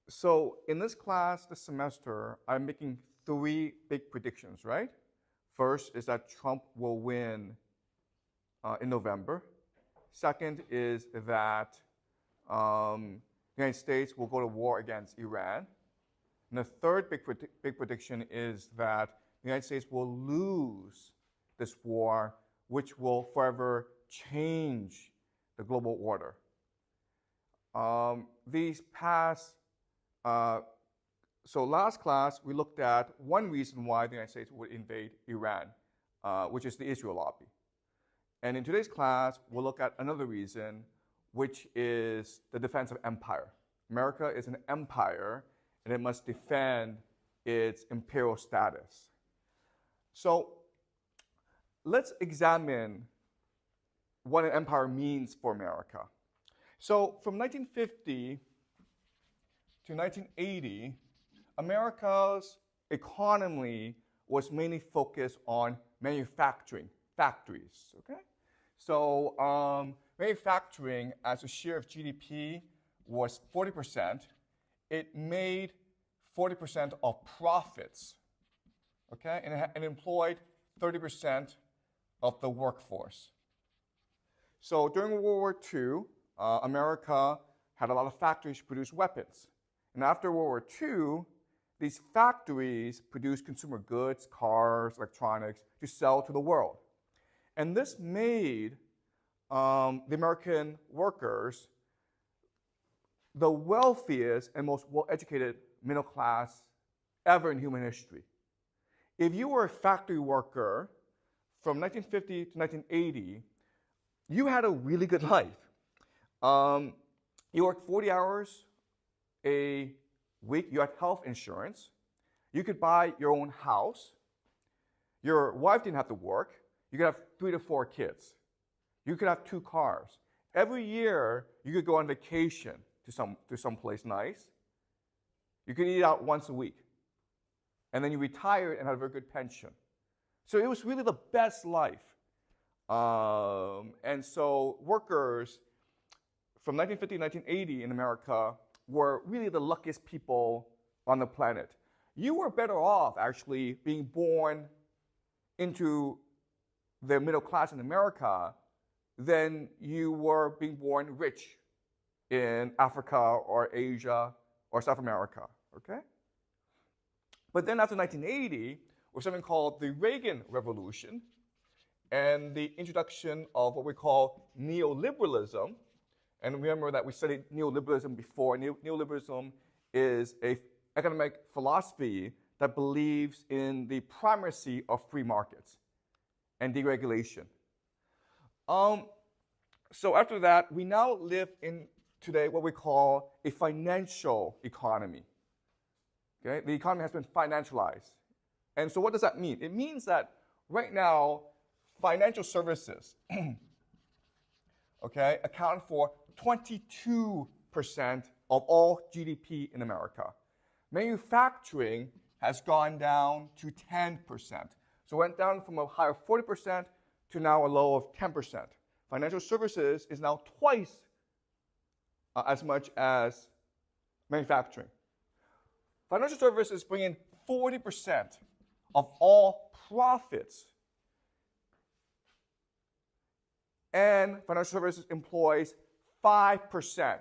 So in this class this semester, I'm making three big predictions, right? First is that Trump will win in November. Second is that the United States will go to war against Iran. And the third big prediction is that the United States will lose this war, which will forever change the global order. So last class, we looked at one reason why the United States would invade Iran, which is the Israel lobby. And in today's class, we'll look at another reason, which is the defense of empire. America is an empire, and it must defend its imperial status. So let's examine what an empire means for America. So from 1950 to 1980, America's economy was mainly focused on manufacturing, factories, okay? So manufacturing as a share of GDP was 40%. It made 40% of profits, okay? And it employed 30% of the workforce. So during World War II, America had a lot of factories to produce weapons. And after World War II, these factories produced consumer goods, cars, electronics, to sell to the world. And this made the American workers the wealthiest and most well-educated middle class ever in human history. If you were a factory worker from 1950 to 1980, you had a really good life. You worked 40 hours a week. You had health insurance. You could buy your own house. Your wife didn't have to work. You could have 3 to 4 kids. You could have 2 cars. Every year, you could go on vacation to some place nice. You could eat out once a week. And then you retired and had a very good pension. So it was really the best life. And so workers from 1950 to 1980 in America were really the luckiest people on the planet. You were better off actually being born into the middle class in America than you were being born rich in Africa or Asia or South America, okay? But then after 1980, was something called the Reagan Revolution and the introduction of what we call neoliberalism. And remember that we studied neoliberalism before. Neoliberalism is an economic philosophy that believes in the primacy of free markets and deregulation. So after that, we now live in today what we call a financial economy. Okay? The economy has been financialized. And so what does that mean? It means that right now, financial services okay, account for 22% of all GDP in America. Manufacturing has gone down to 10%. So it went down from a high of 40% to now a low of 10%. Financial services is now twice as much as manufacturing. Financial services bring in 40% of all profits. And financial services employs 5%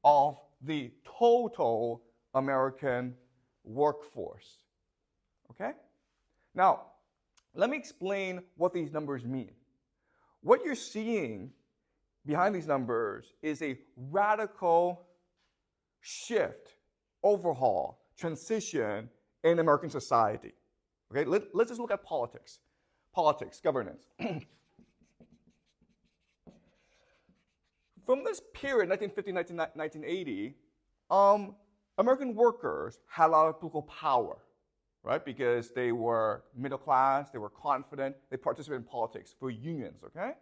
of the total American workforce. Okay? Now, let me explain what these numbers mean. What you're seeing behind these numbers is a radical shift, overhaul, transition in American society. Okay? Let's just look at politics. Politics, governance. From this period, 1950, 1980, American workers had a lot of political power, right? Because they were middle class, they were confident, they participated in politics for unions, okay?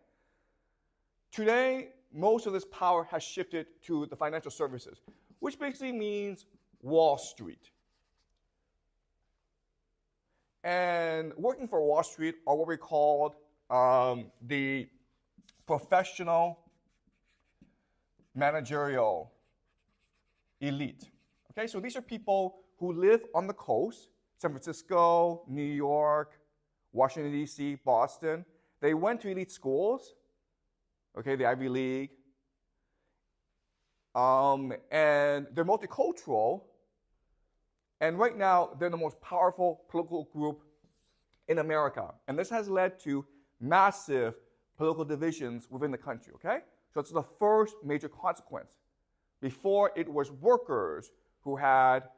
Today, most of this power has shifted to the financial services, which basically means Wall Street. And working for Wall Street are what we called the professional managerial elite. Okay, so these are people who live on the coast, San Francisco, New York, Washington, D.C., Boston. They went to elite schools, okay, the Ivy League, and they're multicultural, and right now they're the most powerful political group in America. And this has led to massive political divisions within the country, okay? So it's the first major consequence. Before, it was workers who had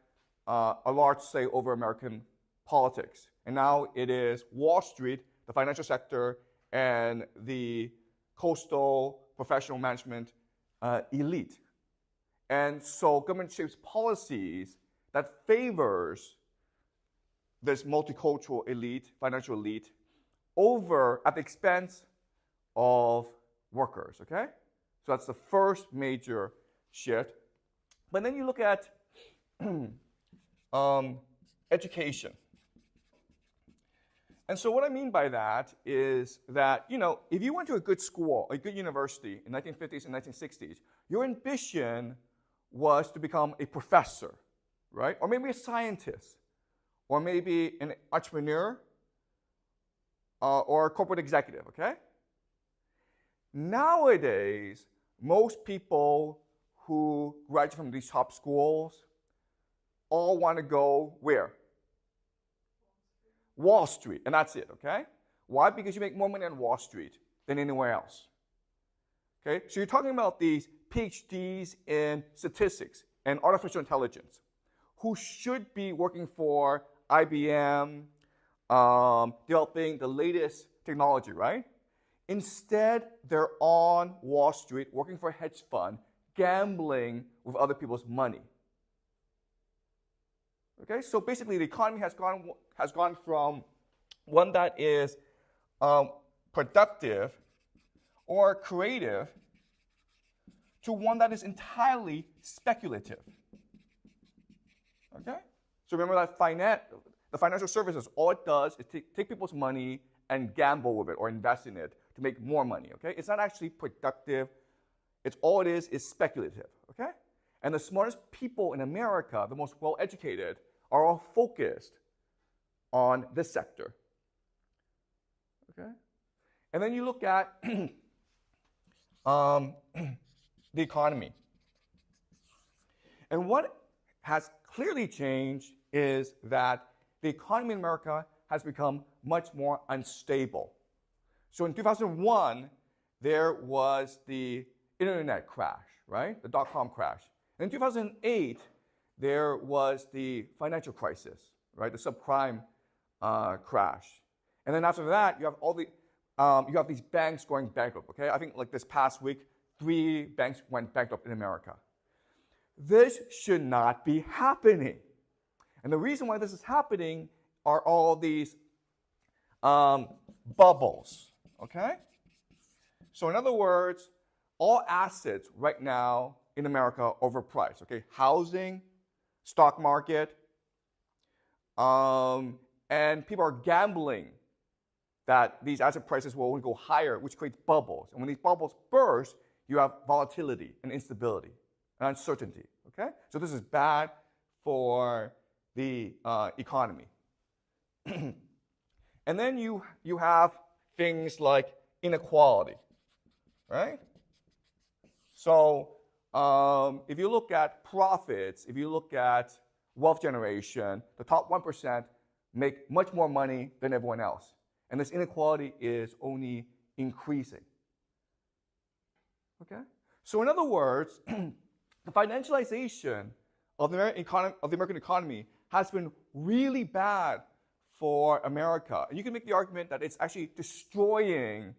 a large say over American politics. And now it is Wall Street, the financial sector, and the coastal professional management elite. And so government shapes policies that favors this multicultural elite, financial elite, at the expense of workers, okay? So that's the first major shift. But then you look at education. And so what I mean by that is that, if you went to a good school, a good university in the 1950s and 1960s, your ambition was to become a professor, right? Or maybe a scientist, or maybe an entrepreneur, or a corporate executive, okay? Nowadays, most people who graduate from these top schools all want to go where? Wall Street, and that's it, okay? Why? Because you make more money on Wall Street than anywhere else. Okay? So you're talking about these PhDs in statistics and artificial intelligence who should be working for IBM, developing the latest technology, right? Instead, they're on Wall Street working for a hedge fund, gambling with other people's money. Okay, so basically the economy has gone from one that is productive or creative to one that is entirely speculative. Okay? So remember that the financial services, all it does is take people's money and gamble with it or invest in it to make more money. Okay? It's not actually productive. All it is speculative. Okay? And the smartest people in America, the most well-educated, are all focused on this sector. Okay? And then you look at the economy. And what has clearly changed is that the economy in America has become much more unstable. So in 2001, there was the internet crash, right? The dot-com crash. And in 2008, there was the financial crisis, right? The subprime crash. And then after that, you have these banks going bankrupt, okay? I think like this past week, 3 banks went bankrupt in America. This should not be happening. And the reason why this is happening are all these bubbles, okay? So in other words, all assets right now in America are overpriced, okay? Housing, stock market, and people are gambling that these asset prices will only go higher, which creates bubbles. And when these bubbles burst, you have volatility and instability and uncertainty, okay? So this is bad for the economy. And then you have things like inequality, right? So if you look at profits, if you look at wealth generation, the top 1% make much more money than everyone else. And this inequality is only increasing. Okay? So in other words, the financialization of the American economy has been really bad for America. And you can make the argument that it's actually destroying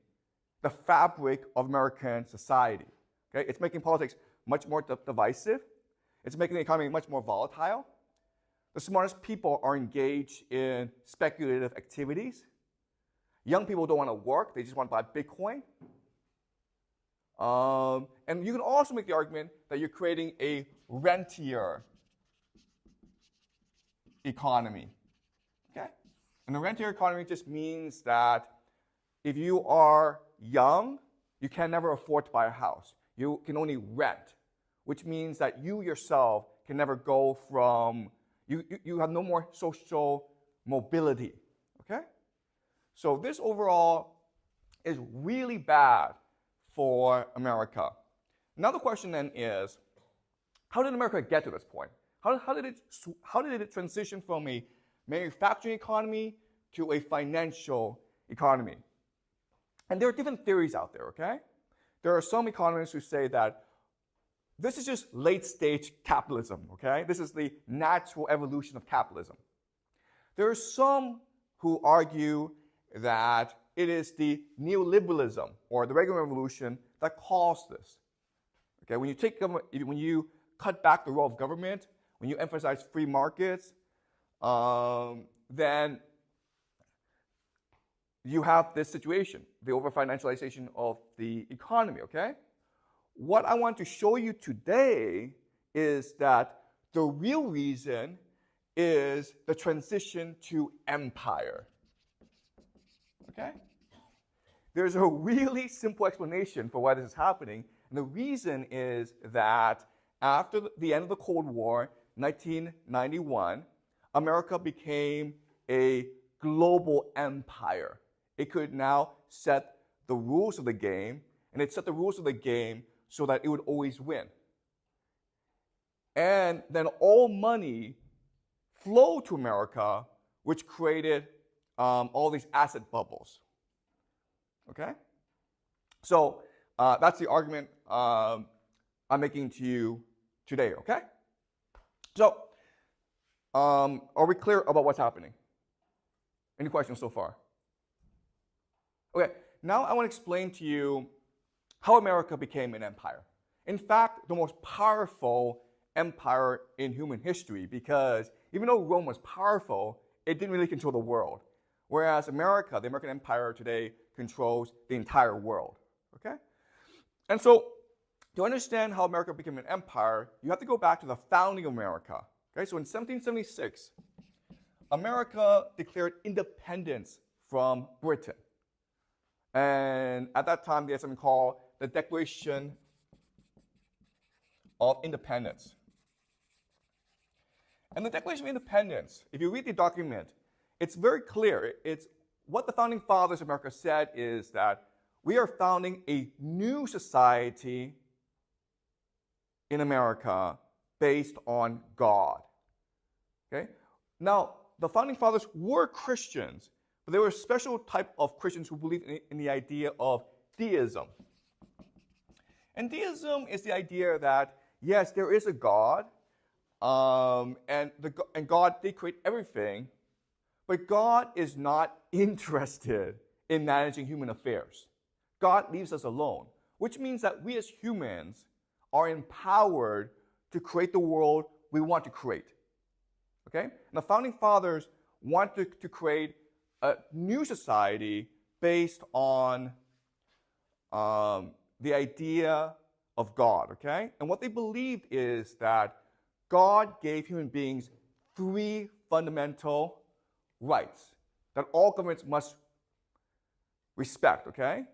the fabric of American society. Okay? It's making politics much more divisive. It's making the economy much more volatile. The smartest people are engaged in speculative activities. Young people don't want to work. They just want to buy Bitcoin. And you can also make the argument that you're creating a rentier economy. Okay? And the rentier economy just means that if you are young, you can never afford to buy a house. You can only rent, which means that you yourself can never go from, you have no more social mobility, okay? So this overall is really bad for America. Now the question then is, how did America get to this point? How did it transition from a manufacturing economy to a financial economy? And there are different theories out there, okay? There are some economists who say that this is just late-stage capitalism, okay? This is the natural evolution of capitalism. There are some who argue that it is the neoliberalism or the Reagan Revolution that caused this. Okay, when you cut back the role of government, when you emphasize free markets, then you have this situation, the over-financialization of the economy, okay? What I want to show you today is that the real reason is the transition to empire, okay? There's a really simple explanation for why this is happening, and the reason is that after the end of the Cold War, 1991, America became a global empire. It could now set the rules of the game, and it set the rules of the game so that it would always win. And then all money flowed to America, which created all these asset bubbles. Okay? So that's the argument I'm making to you today, okay? So are we clear about what's happening? Any questions so far? Okay, now I want to explain to you how America became an empire. In fact, the most powerful empire in human history, because even though Rome was powerful, it didn't really control the world. Whereas America, the American empire today, controls the entire world, okay? And so to understand how America became an empire, you have to go back to the founding of America. Okay, so in 1776, America declared independence from Britain. And at that time, they had something called the Declaration of Independence. And the Declaration of Independence, if you read the document, it's very clear. It's what the founding fathers of America said is that we are founding a new society in America based on God. Okay? Now, the founding fathers were Christians, but they were a special type of Christians who believed in the idea of deism. And deism is the idea that, yes, there is a God, and God did create everything, but God is not interested in managing human affairs. God leaves us alone, which means that we as humans are empowered to create the world we want to create. Okay? And the founding fathers wanted to create a new society based on the idea of God. Okay? And what they believed is that God gave human beings 3 fundamental rights that all governments must respect. Okay?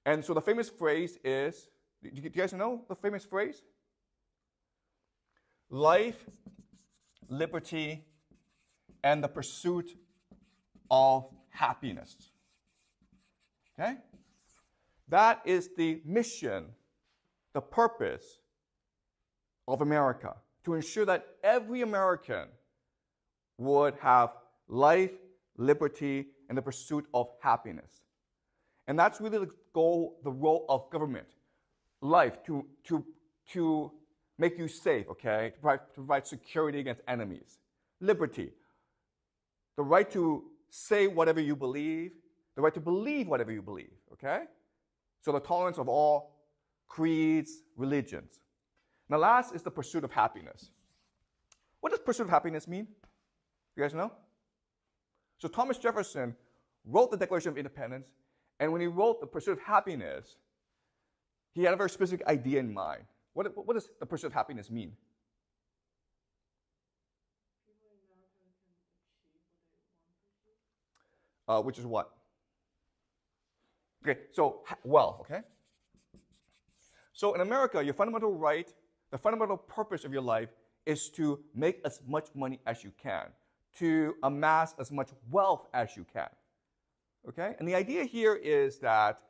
And so the famous phrase is, do you guys know the famous phrase? Life, liberty, and the pursuit of happiness. Okay? That is the mission, the purpose of America, to ensure that every American would have life, liberty, and the pursuit of happiness. And that's really the goal, the role of government. Life, to make you safe, okay? To provide security against enemies. Liberty, the right to say whatever you believe, the right to believe whatever you believe, okay? So the tolerance of all creeds, religions. Now last is the pursuit of happiness. What does pursuit of happiness mean? You guys know? So Thomas Jefferson wrote the Declaration of Independence, and when he wrote the pursuit of happiness, he had a very specific idea in mind. What does the pursuit of happiness mean? Which is what? Okay, so wealth, okay? So in America, your fundamental right, the fundamental purpose of your life is to make as much money as you can, to amass as much wealth as you can. Okay? And the idea here is that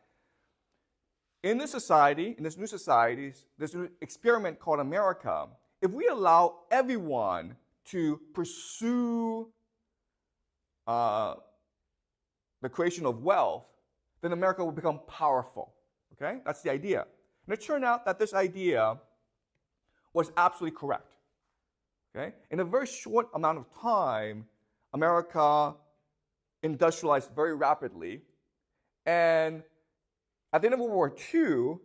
in this society, in this new societies, this new experiment called America, if we allow everyone to pursue the creation of wealth, then America will become powerful. Okay? That's the idea. And it turned out that this idea was absolutely correct. Okay? In a very short amount of time, America industrialized very rapidly, and at the end of World War II,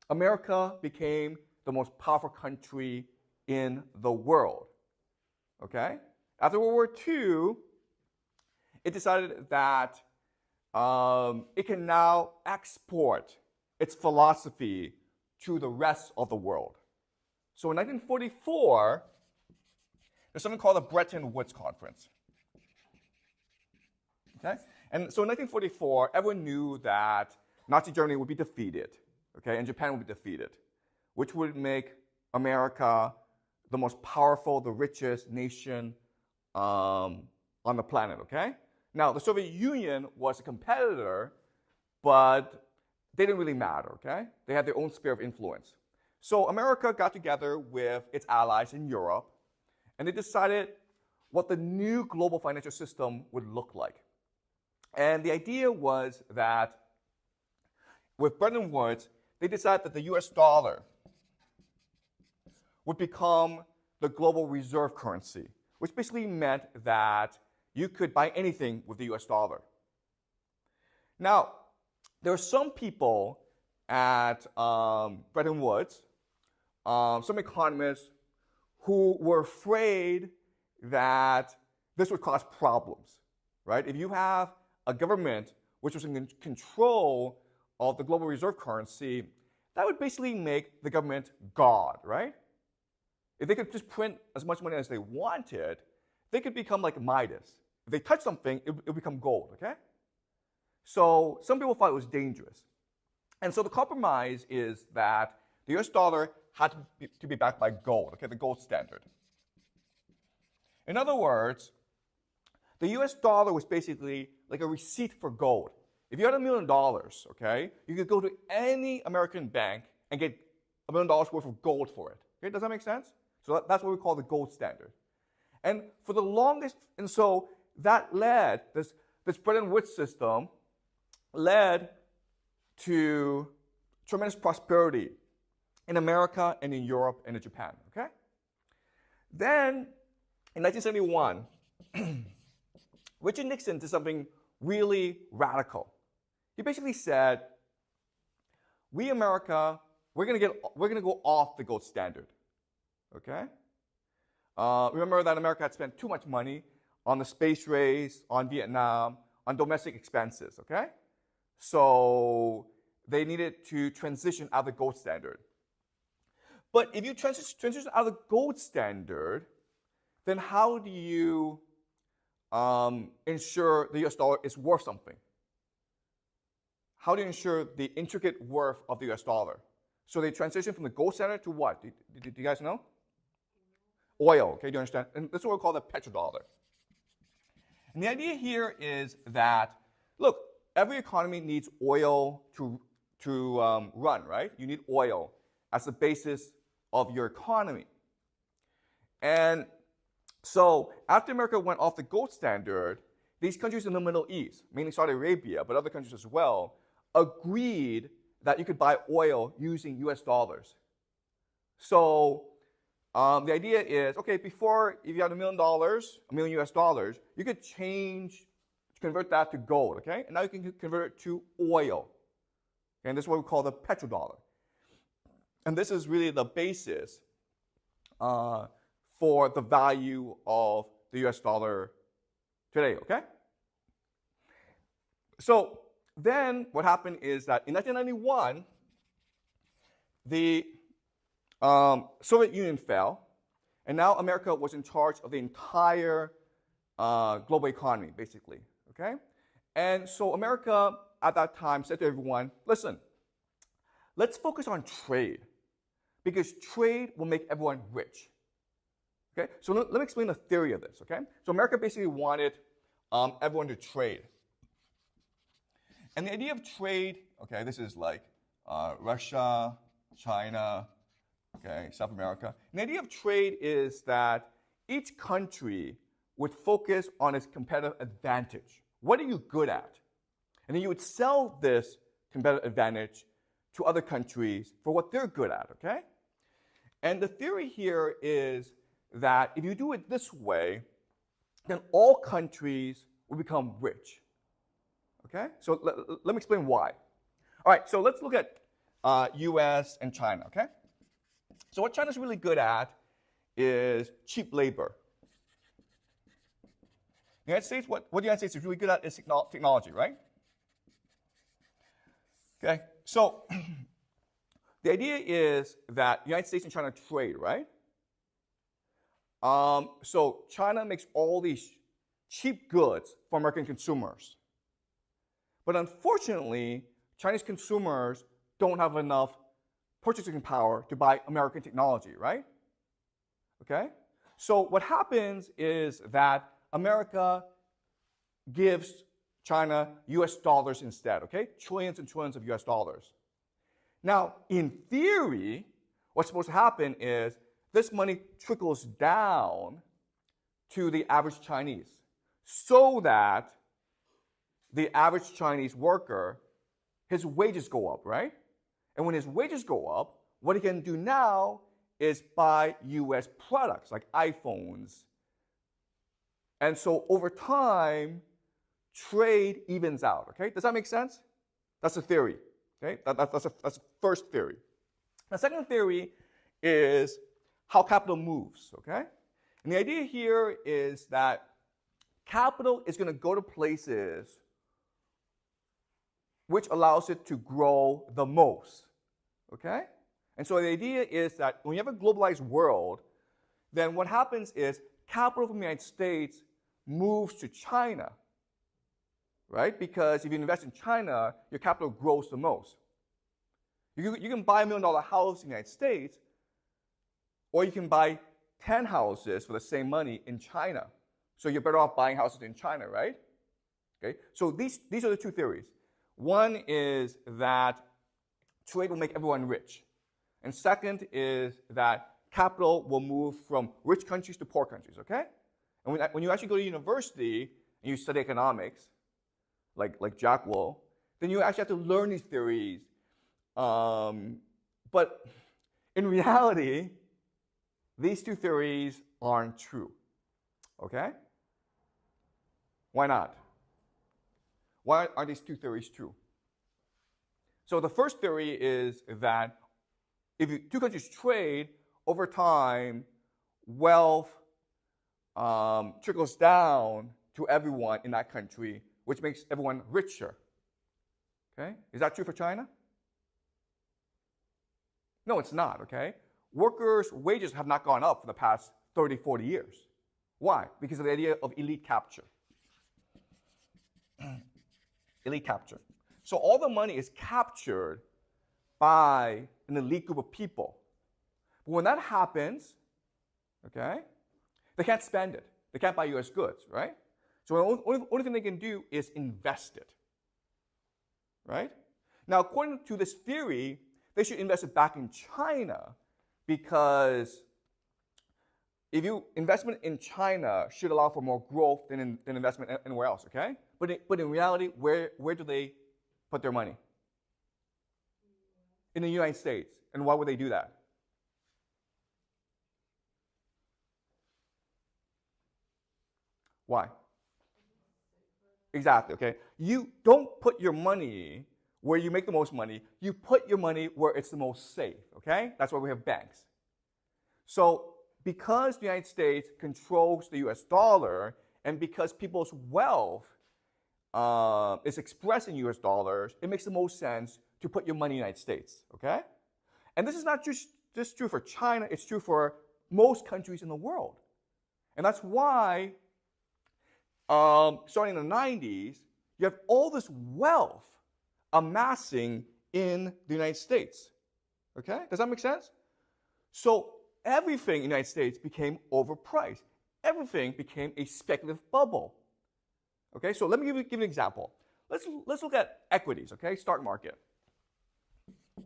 America became the most powerful country in the world. Okay? After World War II, it decided that it can now export its philosophy to the rest of the world. So in 1944, there's something called the Bretton Woods Conference. Okay? And so in 1944, everyone knew that Nazi Germany would be defeated, okay, and Japan would be defeated, which would make America the most powerful, the richest nation on the planet, okay? Now, the Soviet Union was a competitor, but they didn't really matter, okay? They had their own sphere of influence. So America got together with its allies in Europe, and they decided what the new global financial system would look like. And the idea was that with Bretton Woods, they decided that the US dollar would become the global reserve currency, which basically meant that you could buy anything with the US dollar. Now, there are some people at Bretton Woods, some economists, who were afraid that this would cause problems, right? If you have a government which was in control of the global reserve currency, that would basically make the government God, right? If they could just print as much money as they wanted, they could become like Midas. If they touch something, it would become gold, okay? So some people thought it was dangerous. And so the compromise is that the US dollar had to be backed by gold, okay, the gold standard. In other words, the US dollar was basically like a receipt for gold. If you had $1 million, okay, you could go to any American bank and get $1 million worth of gold for it. Okay, does that make sense? So that's what we call the gold standard. And for the longest, and so that led, this Bretton Woods system led to tremendous prosperity in America and in Europe and in Japan, okay? Then, in 1971, Richard Nixon did something really radical. He basically said, we America, we're gonna go off the gold standard, okay? Remember that America had spent too much money on the space race, on Vietnam, on domestic expenses, okay? So they needed to transition out of the gold standard. But if you transition out of the gold standard, then how do you ensure the US dollar is worth something? How do you ensure the intricate worth of the US dollar? So they transition from the gold standard to what? Do you guys know? Oil, okay, do you understand? And this is what we call the petrodollar. And the idea here is that, look, every economy needs oil to run, right? You need oil as the basis of your economy. And so after America went off the gold standard, these countries in the Middle East, mainly Saudi Arabia, but other countries as well, agreed that you could buy oil using US dollars. So the idea is, okay, before, if you had $1 million US dollars, you could convert that to gold, okay? And now you can convert it to oil. And this is what we call the petrodollar. And this is really the basis for the value of the US dollar today, okay? So then what happened is that in 1991, the Soviet Union fell, and now America was in charge of the entire global economy, basically, okay? And so America at that time said to everyone, listen, let's focus on trade, because trade will make everyone rich. Okay, so let me explain the theory of this, okay? So America basically wanted everyone to trade. And the idea of trade, okay, this is like Russia, China, okay, South America. And the idea of trade is that each country would focus on its competitive advantage. What are you good at? And then you would sell this competitive advantage to other countries for what they're good at, okay? And the theory here is that if you do it this way, then all countries will become rich. Okay? So let me explain why. All right, so let's look at US and China, okay? So what China's really good at is cheap labor. The United States, what the United States is really good at is technology, right? Okay, so the idea is that the United States and China trade, right? So China makes all these cheap goods for American consumers. But unfortunately, Chinese consumers don't have enough purchasing power to buy American technology, right? Okay? So what happens is that America gives China US dollars instead, okay? Trillions and trillions of US dollars. Now, in theory, what's supposed to happen is this money trickles down to the average Chinese so that the average Chinese worker, his wages go up, right? And when his wages go up, what he can do now is buy US products like iPhones. And so over time, trade evens out, okay? Does that make sense? That's a theory, okay? That's the first theory. The second theory is how capital moves, okay? And the idea here is that capital is going to go to places which allows it to grow the most, okay? And so the idea is that when you have a globalized world, then what happens is capital from the United States moves to China, right? Because if you invest in China, your capital grows the most. You can buy $1 million house in the United States, or you can buy 10 houses for the same money in China. So you're better off buying houses in China, right? Okay. So these are the two theories. One is that trade will make everyone rich. And second is that capital will move from rich countries to poor countries, okay? And when you actually go to university and you study economics, like Jack will, then you actually have to learn these theories. But in reality, these two theories aren't true, okay? Why not? Why are these two theories true? So the first theory is that if two countries trade, over time, wealth trickles down to everyone in that country, which makes everyone richer. Okay? Is that true for China? No, it's not, okay? Workers' wages have not gone up for the past 30, 40 years. Why? Because of the idea of elite capture. Elite capture. So all the money is captured by an elite group of people. But when that happens, okay, they can't spend it. They can't buy US goods, right? So the only thing they can do is invest it, right? Now, according to this theory, they should invest it back in China because if you investment in China should allow for more growth than investment anywhere else, okay? But in reality, where do they put their money? In the United States. And why would they do that? Why? Exactly, okay? You don't put your money where you make the most money. You put your money where it's the most safe, okay? That's why we have banks. So because the United States controls the US dollar, and because people's wealth is expressed in US dollars, it makes the most sense to put your money in the United States, okay? And this is not just true for China, it's true for most countries in the world. And that's why, starting in the 90s, you have all this wealth amassing in the United States, okay? Does that make sense? So everything in the United States became overpriced. Everything became a speculative bubble. Okay, so let me give you an example. Let's look at equities, okay, stock market.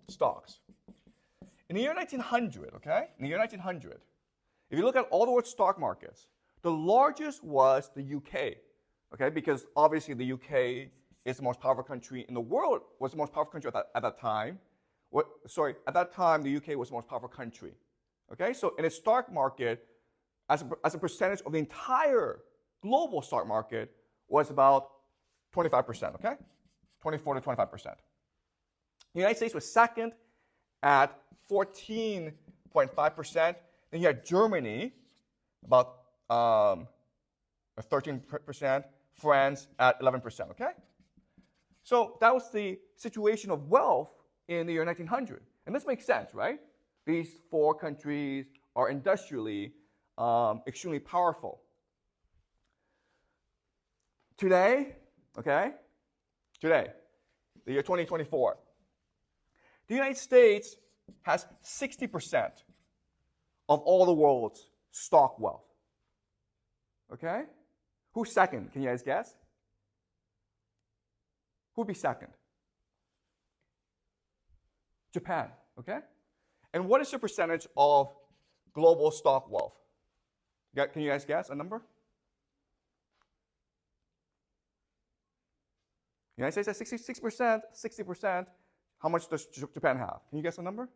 Stocks. In the year 1900, okay, in the year 1900, if you look at all the world's stock markets, the largest was the UK, okay, because obviously the UK is the most powerful country in the world, was the most powerful country at that time. At that time, the UK was the most powerful country. Okay, so in a stock market, as a percentage of the entire global stock market, was about 25%, okay? 24 to 25%. The United States was second at 14.5%. Then you had Germany, about 13%, France at 11%, okay? So that was the situation of wealth in the year 1900. And this makes sense, right? These four countries are industrially extremely powerful. Today, okay, the year 2024, the United States has 60% of all the world's stock wealth. Okay? Who's second? Can you guys guess? Who'd be second? Japan, okay? And what is the percentage of global stock wealth? Can you guys guess a number? The United States has 66%, 60%. How much does Japan have? Can you guess a number?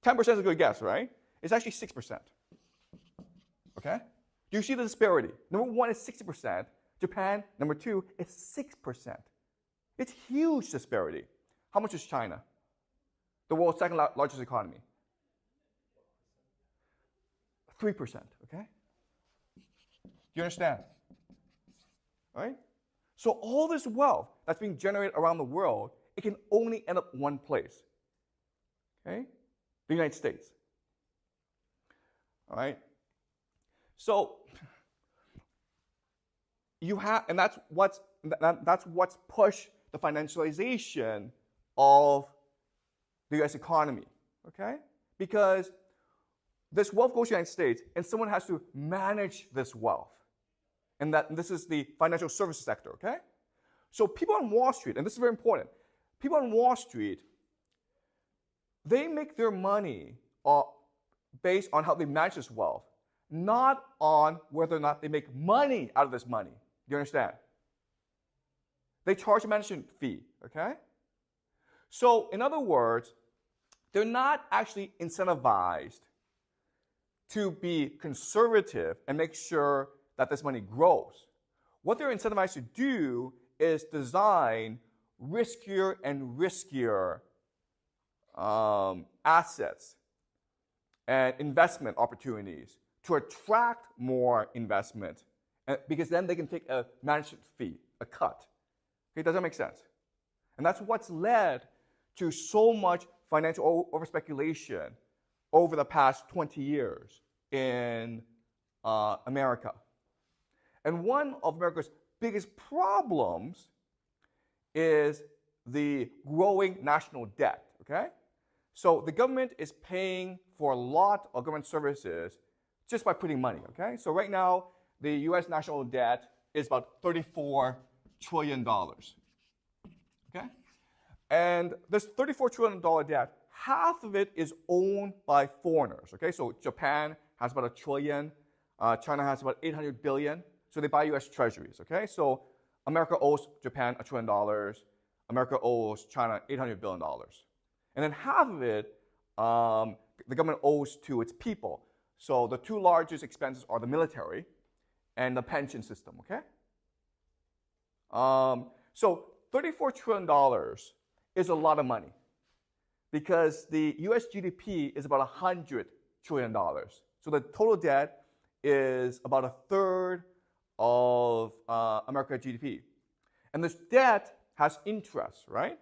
10% is a good guess, right? It's actually 6%. Okay? Do you see the disparity? Number one is 60%. Japan, number two, is 6%. It's huge disparity. How much is China? The world's second largest economy. 3%, okay? Do you understand? All right? So all this wealth that's being generated around the world, it can only end up one place. Okay? The United States. All right? So you have, and that's what's pushed the financialization of the U.S. economy. Okay? Because this wealth goes to the United States, and someone has to manage this wealth. And this is the financial services sector, okay? So people on Wall Street, and this is very important, people on Wall Street, they make their money based on how they manage this wealth, not on whether or not they make money out of this money. Do you understand? They charge a management fee, okay? So in other words, they're not actually incentivized to be conservative and make sure that this money grows. What they're incentivized to do is design riskier and riskier assets and investment opportunities to attract more investment, because then they can take a management fee, a cut. Okay, does that make sense? And that's what's led to so much financial overspeculation over the past 20 years in America. And one of America's biggest problems is the growing national debt, okay? So the government is paying for a lot of government services just by putting money, okay? So right now, the U.S. national debt is about $34 trillion, okay? And this $34 trillion debt, half of it is owned by foreigners, okay? So Japan has about $1 trillion, China has about $800 billion. So they buy U.S. treasuries, okay? So America owes Japan $1 trillion. America owes China $800 billion. And then half of it, the government owes to its people. So the two largest expenses are the military and the pension system, okay? So $34 trillion is a lot of money because the U.S. GDP is about $100 trillion. So the total debt is about a third of America's GDP. And this debt has interest, right?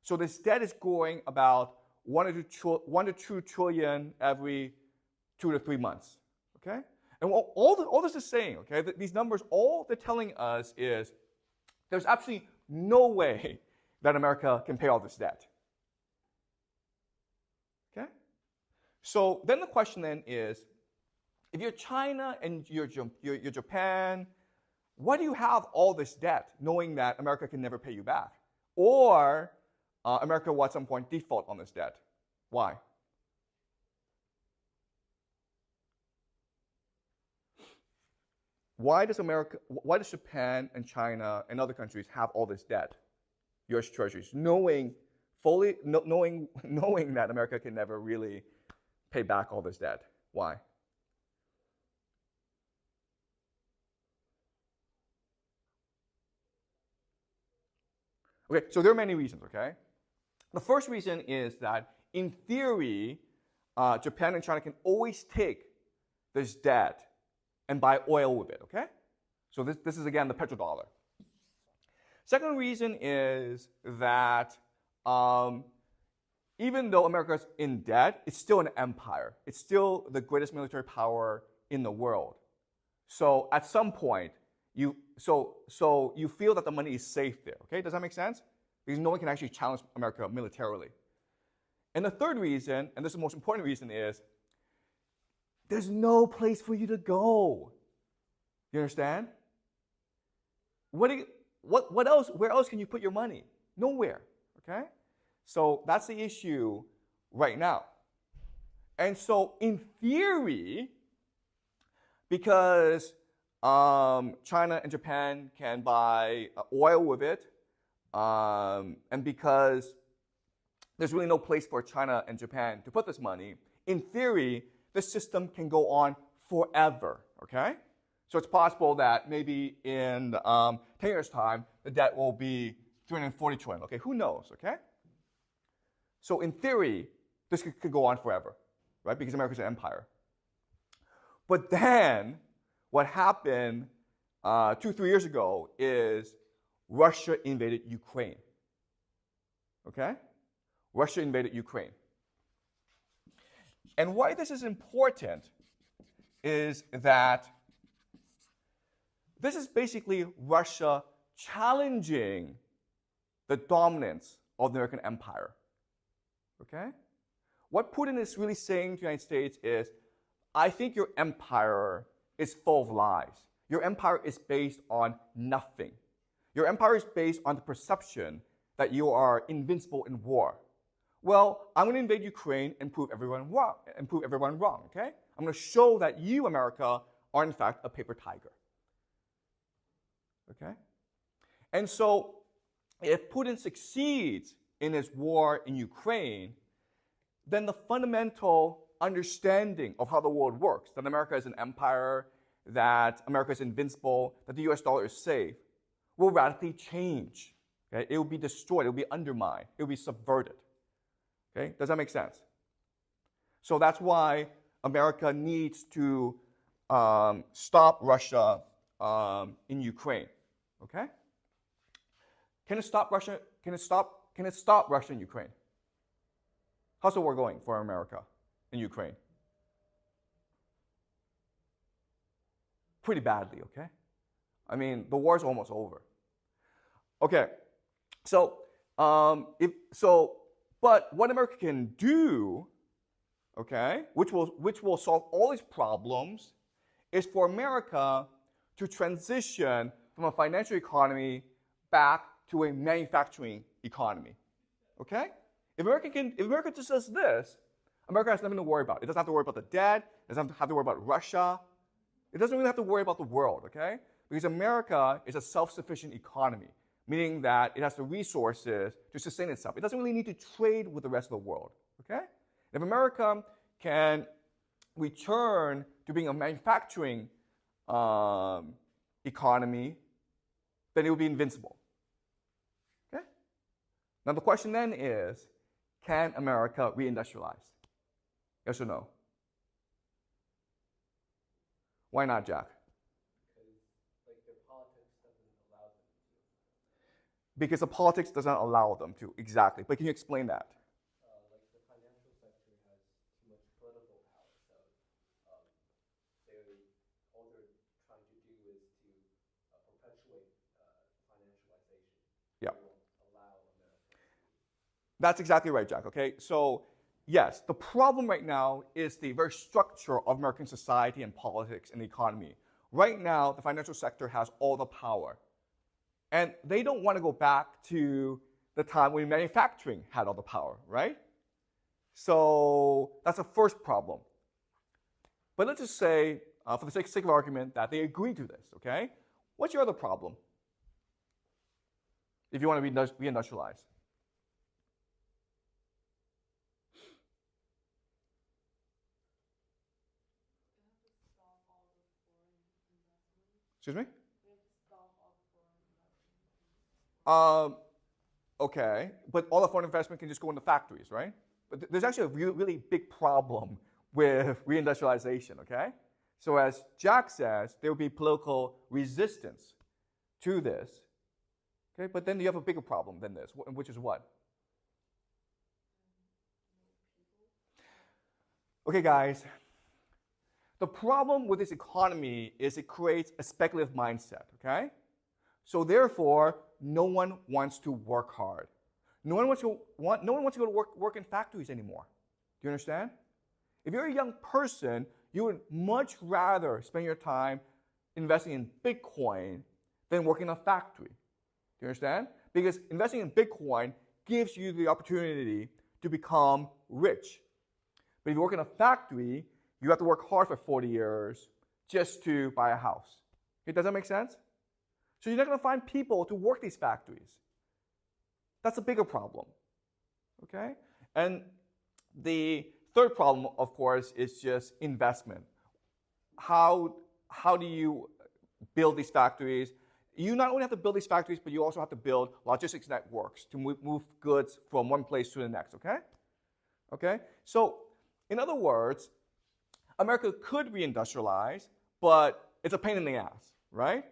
So this debt is growing about 1 to 2 trillion every 2 to 3 months, okay? And all this is saying, okay, these numbers, all they're telling us is there's absolutely no way that America can pay all this debt, okay? So then the question then is, if you're China and you're Japan, why do you have all this debt knowing that America can never pay you back? Or America will at some point default on this debt? Why? Why does Japan and China and other countries have all this debt, U.S. treasuries, knowing that America can never really pay back all this debt? Why? Okay, so there are many reasons, okay? The first reason is that, in theory, Japan and China can always take this debt and buy oil with it, okay? So this is, again, the petrodollar. Second reason is that even though America is in debt, it's still an empire. It's still the greatest military power in the world. So at some point, you feel that the money is safe there, okay? Does that make sense? Because no one can actually challenge America militarily. And the third reason, and this is the most important reason, is there's no place for you to go. You understand? What else? Where else can you put your money? Nowhere, okay? So that's the issue right now. And so in theory, because China and Japan can buy oil with it, and because there's really no place for China and Japan to put this money, in theory, this system can go on forever, okay? So it's possible that maybe in 10 years' time, the debt will be 340 trillion, okay? Who knows, okay? So in theory, this could go on forever, right? Because America's an empire. But then, what happened 2-3 years ago is Russia invaded Ukraine, okay? Russia invaded Ukraine. And why this is important is that this is basically Russia challenging the dominance of the American empire, okay? What Putin is really saying to the United States is, I think your empire is full of lies. Your empire is based on nothing. Your empire is based on the perception that you are invincible in war. Well, I'm going to invade Ukraine and prove everyone wrong, okay? I'm going to show that you, America, are in fact a paper tiger. Okay? And so, if Putin succeeds in his war in Ukraine, then the fundamental understanding of how the world works, that America is an empire, that America is invincible, that the US dollar is safe, will radically change. Okay? It will be destroyed, it will be undermined, it will be subverted. Okay? Does that make sense? So that's why America needs to stop Russia in Ukraine. Okay? Can it stop Russia? Can it stop Russia in Ukraine? How's the war going for America in Ukraine? Pretty badly, okay? I mean, the war's almost over. Okay, so but what America can do, okay, which will solve all these problems, is for America to transition from a financial economy back to a manufacturing economy. Okay? If America just does this, America has nothing to worry about. It doesn't have to worry about the debt. It doesn't have to worry about Russia. It doesn't really have to worry about the world, okay? Because America is a self-sufficient economy, meaning that it has the resources to sustain itself. It doesn't really need to trade with the rest of the world, okay? If America can return to being a manufacturing economy, then it will be invincible, okay? Now the question then is, can America reindustrialize? Yes or no? Why not, Jack? Because the politics doesn't allow them to, exactly. But can you explain that? Like the financial sector has too much political power, so all they're trying to do is to perpetuate financialization. Yeah. They won't allow America to. That's exactly right, Jack, okay? So yes, the problem right now is the very structure of American society and politics and the economy. Right now, the financial sector has all the power. And they don't want to go back to the time when manufacturing had all the power, right? So that's the first problem. But let's just say, for the sake of argument, that they agree to this, okay? What's your other problem if you want to reindustrialize? Excuse me? Okay, but all the foreign investment can just go into factories, right? But there's actually a really big problem with reindustrialization, okay? So as Jack says, there will be political resistance to this, okay? But then you have a bigger problem than this, which is what? Okay, guys, the problem with this economy is it creates a speculative mindset, okay? So therefore, no one wants to work hard. No one wants to go to work in factories anymore. Do you understand? If you're a young person, you would much rather spend your time investing in Bitcoin than working in a factory. Do you understand? Because investing in Bitcoin gives you the opportunity to become rich. But if you work in a factory, you have to work hard for 40 years just to buy a house. Okay, does that make sense? So you're not going to find people to work these factories. That's a bigger problem, okay? And the third problem, of course, is just investment. How do you build these factories? You not only have to build these factories, but you also have to build logistics networks to move goods from one place to the next, okay? Okay? So, in other words, America could reindustrialize, but it's a pain in the ass, right?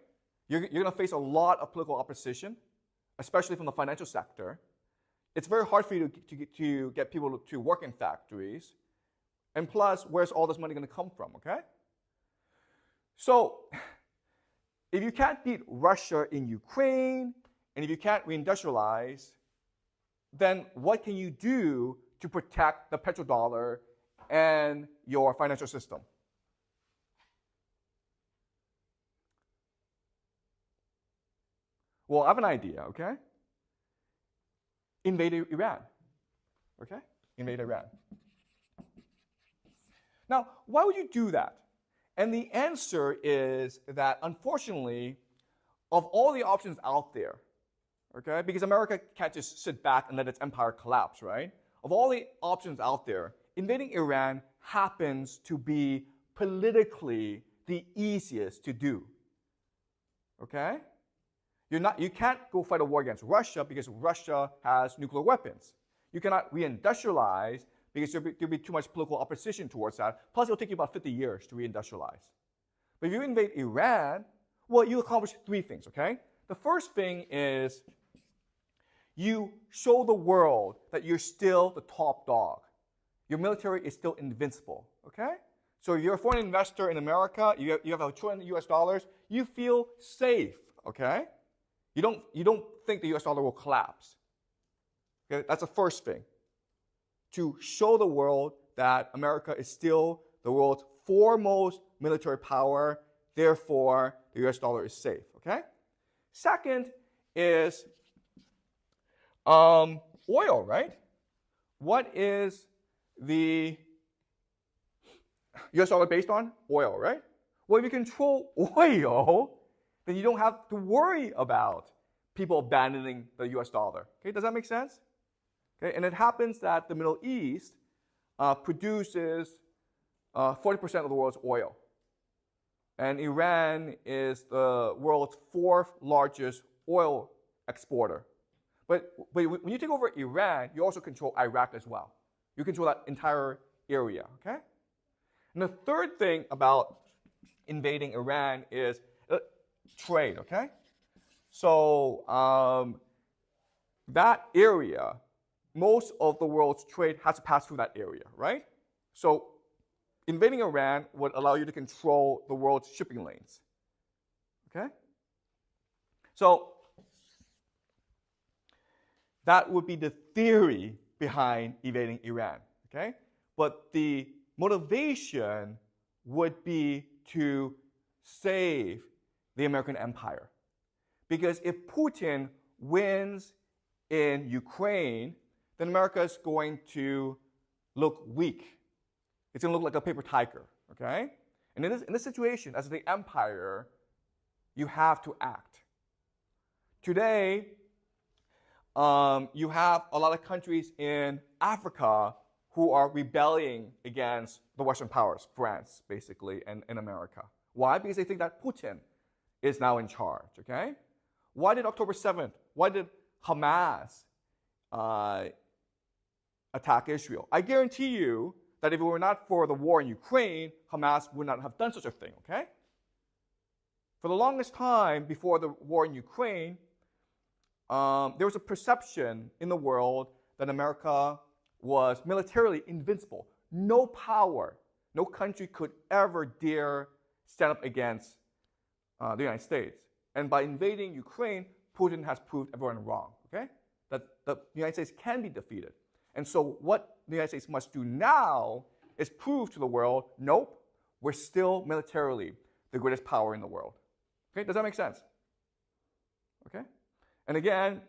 You're going to face a lot of political opposition, especially from the financial sector. It's very hard for you to get people to work in factories. And plus, where's all this money going to come from, okay? So, if you can't beat Russia in Ukraine, and if you can't reindustrialize, then what can you do to protect the petrodollar and your financial system? Well, I have an idea, okay? Invade Iran, okay? Invade Iran. Now, why would you do that? And the answer is that, unfortunately, of all the options out there, okay, because America can't just sit back and let its empire collapse, right? Of all the options out there, invading Iran happens to be politically the easiest to do, okay? You can't go fight a war against Russia because Russia has nuclear weapons. You cannot reindustrialize because there'll be too much political opposition towards that. Plus, it'll take you about 50 years to reindustrialize. But if you invade Iran, well, you accomplish three things, okay? The first thing is you show the world that you're still the top dog. Your military is still invincible, okay? So if you're a foreign investor in America, you have $1 trillion US, you feel safe, okay? You don't think the US dollar will collapse. Okay? That's the first thing. To show the world that America is still the world's foremost military power, therefore the US dollar is safe. Okay? Second is oil, right? What is the US dollar based on? Oil, right? Well, if you control oil, then you don't have to worry about people abandoning the US dollar. Okay, does that make sense? Okay, and it happens that the Middle East produces 40% of the world's oil. And Iran is the world's fourth largest oil exporter. But when you take over Iran, you also control Iraq as well. You control that entire area, okay? And the third thing about invading Iran is trade, okay? So that area, most of the world's trade has to pass through that area, right? So invading Iran would allow you to control the world's shipping lanes, okay? So that would be the theory behind invading Iran, okay? But the motivation would be to save the American empire. Because if Putin wins in Ukraine, then America is going to look weak. It's going to look like a paper tiger, okay? And in this situation, as the empire, you have to act. Today, you have a lot of countries in Africa who are rebelling against the Western powers, France, basically, and America. Why? Because they think that Putin is now in charge, okay? Why did October 7th, why did Hamas attack Israel? I guarantee you that if it were not for the war in Ukraine, Hamas would not have done such a thing, okay? For the longest time before the war in Ukraine, there was a perception in the world that America was militarily invincible. No power, no country could ever dare stand up against the United States. And by invading Ukraine, Putin has proved everyone wrong, okay? That the United States can be defeated. And so what the United States must do now is prove to the world, nope, we're still militarily the greatest power in the world. Okay, does that make sense? Okay? And again,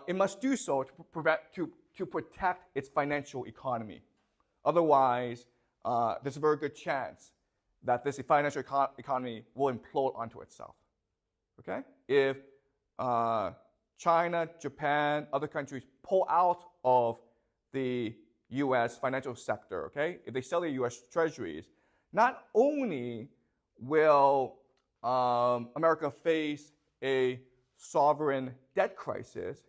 it must do so to protect its financial economy. Otherwise, there's a very good chance that this financial economy will implode onto itself. Okay? If China, Japan, other countries pull out of the U.S. financial sector, okay? If they sell their U.S. treasuries, not only will America face a sovereign debt crisis,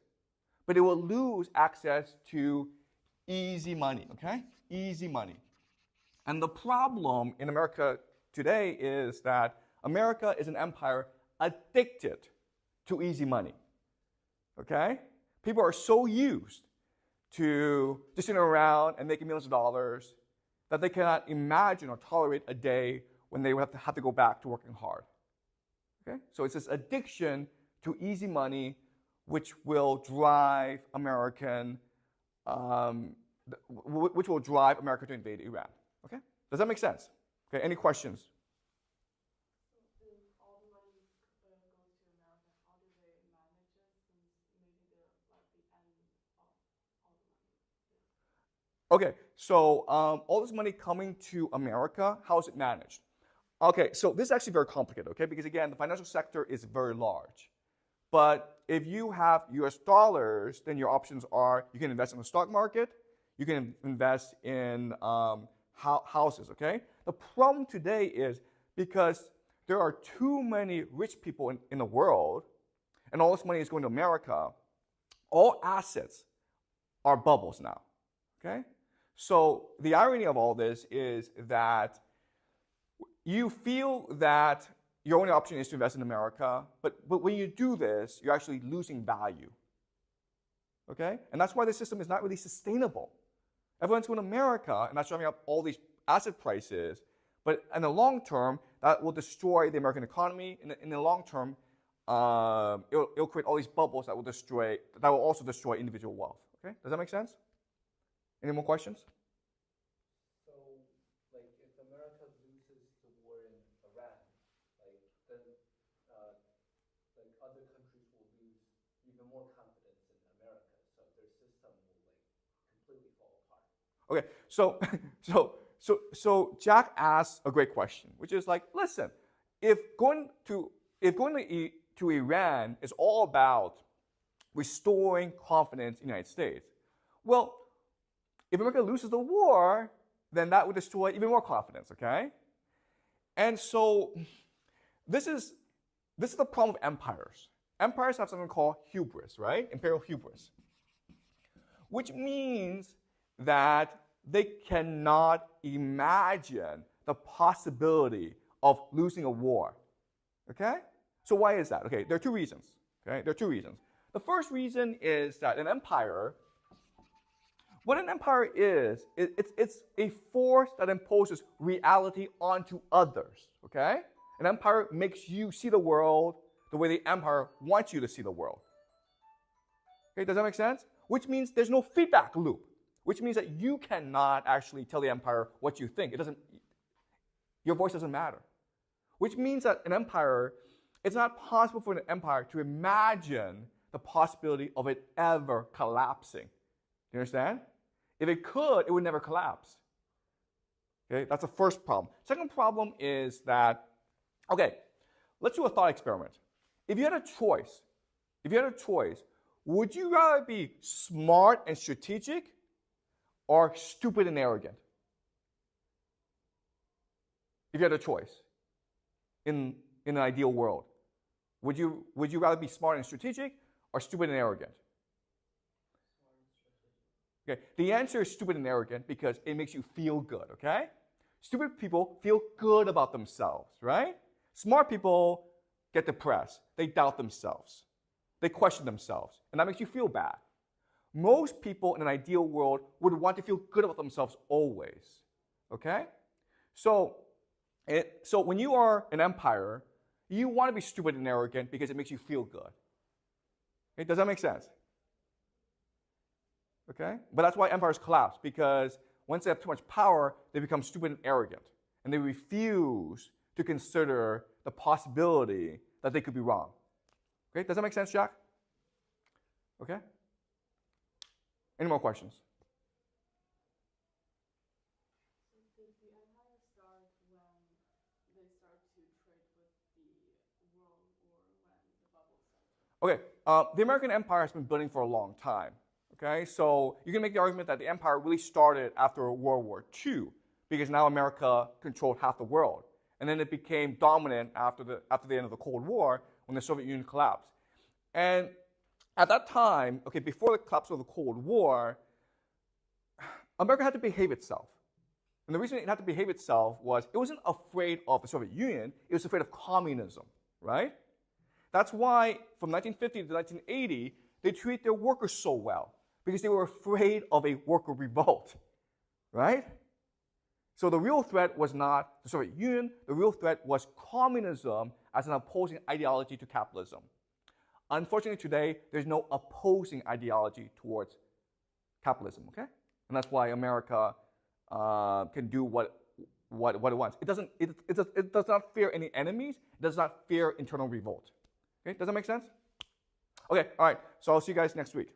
but it will lose access to easy money, okay? Easy money. And the problem in America today is that America is an empire addicted to easy money, okay? People are so used to just sitting around and making millions of dollars that they cannot imagine or tolerate a day when they would have to go back to working hard, okay? So it's this addiction to easy money which will drive America to invade Iran. Okay? Does that make sense? Okay, any questions? So if all the money goes to America, how do they manage it since maybe they're like the end of all the money? Okay, so all this money coming to America, how is it managed? Okay, so this is actually very complicated, okay? Because again, the financial sector is very large. But if you have US dollars, then your options are you can invest in the stock market, you can invest in houses, okay? The problem today is because there are too many rich people in the world, and all this money is going to America, all assets are bubbles now, okay? So the irony of all this is that you feel that your only option is to invest in America, but when you do this, you're actually losing value. Okay? And that's why the system is not really sustainable. Everyone's going to America, and that's driving up all these asset prices, but in the long term, that will destroy the American economy. In the long term, it'll create all these bubbles that will also destroy individual wealth. Okay? Does that make sense? Any more questions? So, like, if America loses the war in Iran, then like other countries will lose even more confidence in America, so their system will completely fall apart. Okay, so Jack asks a great question, which is like, listen, if going to Iran is all about restoring confidence in the United States, well, if America loses the war, then that would destroy even more confidence, okay? And so this is the problem of empires. Empires have something called hubris, right? Imperial hubris. Which means that they cannot imagine the possibility of losing a war. Okay? So why is that? Okay, there are two reasons. Okay? There are two reasons. The first reason is that what an empire is, it's a force that imposes reality onto others. Okay? An empire makes you see the world the way the empire wants you to see the world. Okay, does that make sense? Which means there's no feedback loop. which means that you cannot actually tell the empire what you think. Your voice doesn't matter. Which means that an empire, it's not possible for an empire to imagine the possibility of it ever collapsing. Do you understand? If it could, it would never collapse. Okay, that's the first problem. Second problem is that, okay, let's do a thought experiment. If you had a choice, would you rather be smart and strategic or stupid and arrogant? If you had a choice in an ideal world, would you rather be smart and strategic or stupid and arrogant? Okay, the answer is stupid and arrogant because it makes you feel good, okay? Stupid people feel good about themselves, right? Smart people get depressed. They doubt themselves. They question themselves, and that makes you feel bad. Most people in an ideal world would want to feel good about themselves always, okay? So when you are an empire, you want to be stupid and arrogant because it makes you feel good. Okay? Does that make sense? Okay? But that's why empires collapse, because once they have too much power, they become stupid and arrogant, and they refuse to consider the possibility that they could be wrong. Okay? Does that make sense, Jack? Okay? Any more questions? So did the empire start when they start to trade with the world or when the bubble started? Okay, the American empire has been building for a long time. Okay, so you can make the argument that the empire really started after World War II, because now America controlled half the world. And then it became dominant after the end of the Cold War, when the Soviet Union collapsed. And at that time, okay, before the collapse of the Cold War, America had to behave itself. And the reason it had to behave itself was it wasn't afraid of the Soviet Union, it was afraid of communism, right? That's why from 1950 to 1980, they treated their workers so well, because they were afraid of a worker revolt, right? So the real threat was not the Soviet Union, the real threat was communism as an opposing ideology to capitalism. Unfortunately today, there's no opposing ideology towards capitalism, okay? And that's why America can do what it wants. It does not fear any enemies, it does not fear internal revolt. Okay, does that make sense? Okay, all right, so I'll see you guys next week.